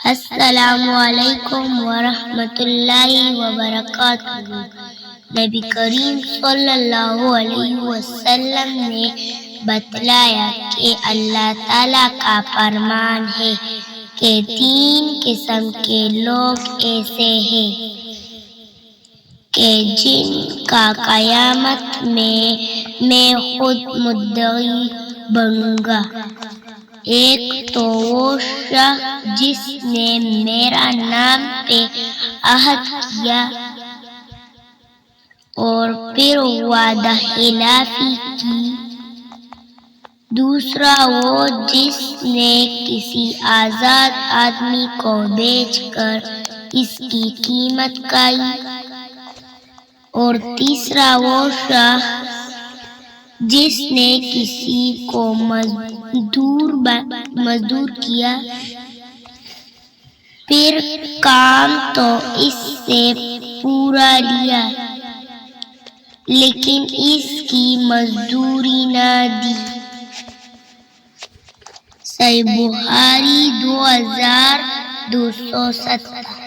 السلام علیکم ورحمۃ اللہ وبرکاتہ۔ نبی کریم صلی اللہ علیہ وسلم نے بتلایا کہ اللہ تعالیٰ کا فرمان ہے کہ 3 قسم کے لوگ ایسے ہیں کہ جن کا قیامت میں خود مدعی بنوں گا۔ ایک تو وہ شخص جس نے میرا نام پہ عہد کیا اور پھر وعدہ خلافی کی۔ دوسرا وہ جس نے کسی آزاد آدمی کو بیچ کر اس کی قیمت کہی۔ اور تیسرا وہ شخص جس نے کسی کو مزدور کیا، پھر کام تو اس سے پورا لیا لیکن اس کی مزدوری نہ دی۔ صحیح بخاری 2270۔